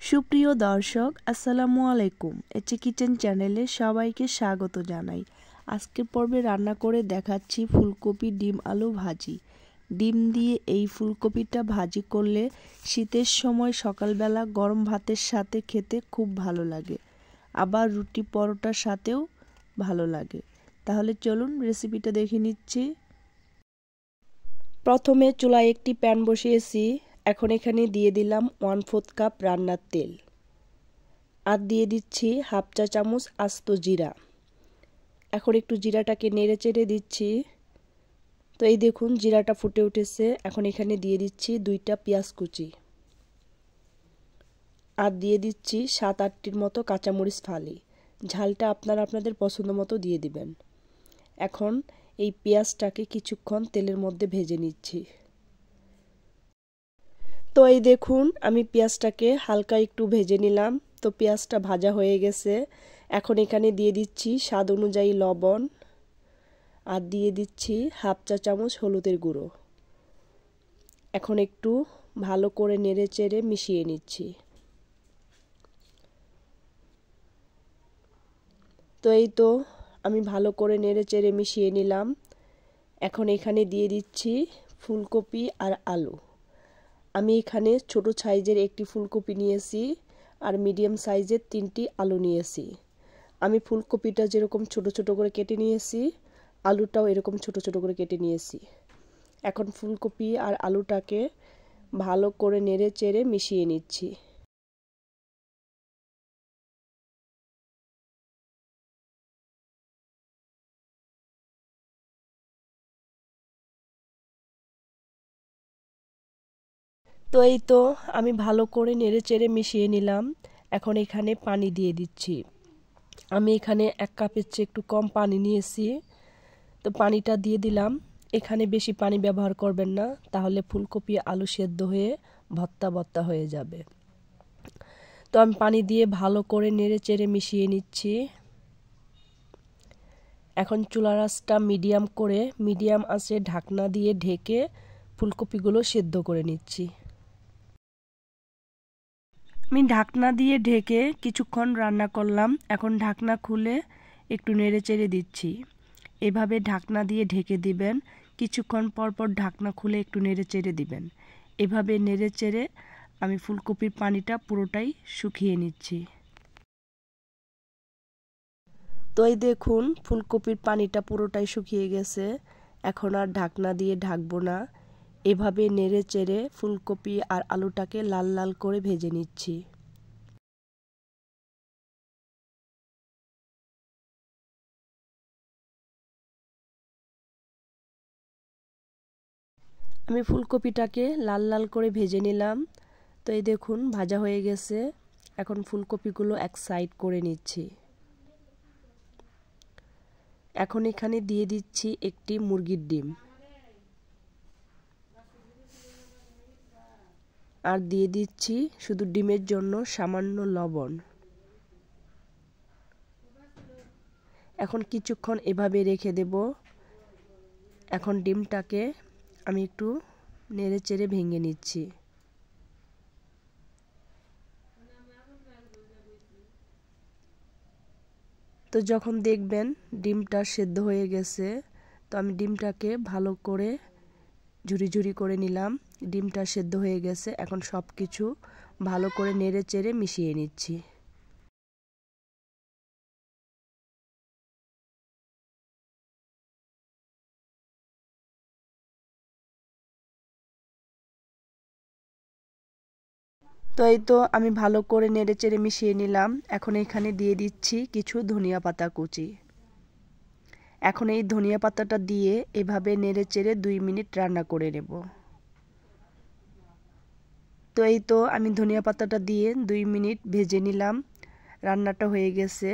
সুপ্রিয় দর্শক আসসালামু আলাইকুম। এচি কিচেন চ্যানেলে সবাইকে স্বাগত জানাই। আজকের পর্বে রান্না করে দেখাচ্ছি ফুলকপি ডিম আলু ভাজি। ডিম দিয়ে এই ফুলকপিটা ভাজি করলে শীতের সময় সকালবেলা গরম ভাতের সাথে খেতে খুব ভালো লাগে, আবার রুটি পরোটার সাথেও ভালো লাগে। তাহলে চলুন রেসিপিটা দেখে নিচ্ছি। প্রথমে চুলায় একটি প্যান বসিয়েছি। এখন এখানে দিয়ে দিলাম 1/4 কাপ রান্নার তেল, আর দিয়ে দিচ্ছি হাফ চা চামচ আস্ত জিরা। এখন একটু জিরাটাকে নেড়ে চেড়ে দিচ্ছি। তো এই দেখুন জিরাটা ফুটে উঠেছে। এখন এখানে দিয়ে দিচ্ছি 2টা পেঁয়াজ কুচি, আর দিয়ে দিচ্ছি 7-8টির মতো কাঁচামরিচ ফালি। ঝালটা আপনারা আপনাদের পছন্দ মতো দিয়ে দিবেন। এখন এই পেঁয়াজটাকে কিছুক্ষণ তেলের মধ্যে ভেজে নিচ্ছি। তো এই দেখুন আমি পেঁয়াজটাকে হালকা একটু ভেজে নিলাম। তো পেঁয়াজটা ভাজা হয়ে গেছে। এখন এখানে দিয়ে দিচ্ছি স্বাদ অনুযায়ী লবণ, আর দিয়ে দিচ্ছি হাফ চা চামচ হলুদের গুঁড়ো। এখন একটু ভালো করে নেড়ে চেড়ে মিশিয়ে নিচ্ছি। তো এই তো আমি ভালো করে নেড়ে চেড়ে মিশিয়ে নিলাম। এখন এখানে দিয়ে দিচ্ছি ফুলকপি আর আলু। আমি এখানে ছোট সাইজের একটি ফুলকপি নিয়েছি, আর মিডিয়াম সাইজের 3টি আলু নিয়েছি। আমি ফুলকপিটা যেরকম ছোট ছোট করে কেটে নিয়েছি, আলুটাও এরকম ছোট ছোট করে কেটে নিয়েছি। এখন ফুলকপি আর আলুটাকে ভালো করে নেড়ে চেড়ে মিশিয়ে নিচ্ছি। তো এই তো আমি ভালো করে নেড়ে চেড়ে মিশিয়ে নিলাম। এখন এখানে পানি দিয়ে দিচ্ছি। আমি এখানে 1 কাপের চেয়ে একটু কম পানি নিয়েছি। তো পানিটা দিয়ে দিলাম। এখানে বেশি পানি ব্যবহার করবেন না, তাহলে ফুলকপি আলু সেদ্ধ হয়ে ভর্তা ভর্তা হয়ে যাবে। তো আমি পানি দিয়ে ভালো করে নেড়ে চেড়ে মিশিয়ে নিচ্ছি। এখন চুলার আঁচটা মিডিয়াম আঁচে ঢাকনা দিয়ে ঢেকে ফুলকপিগুলো সেদ্ধ করে নিচ্ছি। আমি ঢাকনা দিয়ে ঢেকে কিছুক্ষণ রান্না করলাম। এখন ঢাকনা খুলে একটু নেড়ে চেড়ে দিচ্ছি। এভাবে ঢাকনা দিয়ে ঢেকে দিবেন। কিছুক্ষণ পর পর ঢাকনা খুলে একটু নেড়ে চেড়ে দিবেন। এভাবে নেড়ে চেড়ে আমি ফুলকপির পানিটা পুরোটাই শুকিয়ে নিচ্ছি। তো এই দেখুন ফুলকপির পানিটা পুরোটাই শুকিয়ে গেছে। এখন আর ঢাকনা দিয়ে ঢাকবো না। এভাবে নেড়ে চেড়ে ফুলকপি আর আলুটাকে লাল লাল করে ভেজে নিচ্ছি। আমি ফুলকপিটাকে লাল লাল করে ভেজে নিলাম। তো এই দেখুন ভাজা হয়ে গেছে। এখন ফুলকপিগুলো এক সাইড করে নিচ্ছি। এখন এখানে দিয়ে দিচ্ছি একটি মুরগির ডিম, আর দিয়ে দিচ্ছি শুধু ডিমের জন্য সামান্য লবণ। এখন কিছুক্ষণ এভাবে রেখে দেব। এখন ডিমটাকে আমি একটু নেড়ে চেড়ে ভেঙে নিচ্ছি। তো যখন দেখবেন ডিমটা সেদ্ধ হয়ে গেছে, তো আমি ডিমটাকে ভালো করে ঝুরি ঝুরি করে নিলাম। ডিমটা সেদ্ধ হয়ে গেছে। এখন সব কিছু ভালো করে নেড়ে চেড়ে মিশিয়ে নিচ্ছি। তো এই তো আমি ভালো করে নেড়ে চেড়ে মিশিয়ে নিলাম। এখন এখানে দিয়ে দিচ্ছি কিছু ধনিয়া পাতা কুচি। এখন এই ধনিয়া পাতাটা দিয়ে এভাবে নেড়ে চেড়ে 2 মিনিট রান্না করে নেব। তো এই তো আমি ধনিয়া পাতাটা দিয়ে 2 মিনিট ভেজে নিলাম। রান্নাটা হয়ে গেছে।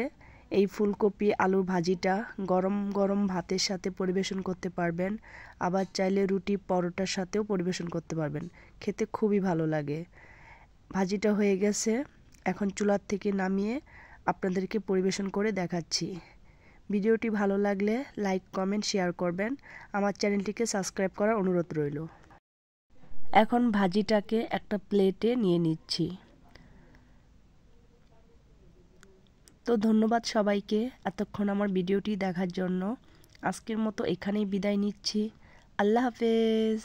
এই ফুলকপি আলুর ভাজিটা গরম গরম ভাতের সাথে পরিবেশন করতে পারবেন, আবার চাইলে রুটি পরোটার সাথেও পরিবেশন করতে পারবেন। খেতে খুবই ভালো লাগে। ভাজিটা হয়ে গেছে। এখন চুলার থেকে নামিয়ে আপনাদেরকে পরিবেশন করে দেখাচ্ছি। ভিডিওটি ভালো লাগলে লাইক কমেন্ট শেয়ার করবেন। আমার চ্যানেলটিকে সাবস্ক্রাইব করার অনুরোধ রইল। এখন ভাজিটাকে একটা প্লেটে নিয়ে নিচ্ছি। তো ধন্যবাদ সবাইকে এতক্ষণ আমার ভিডিওটি দেখার জন্য। আজকের মতো এখানেই বিদায় নিচ্ছি। আল্লাহ হাফেজ।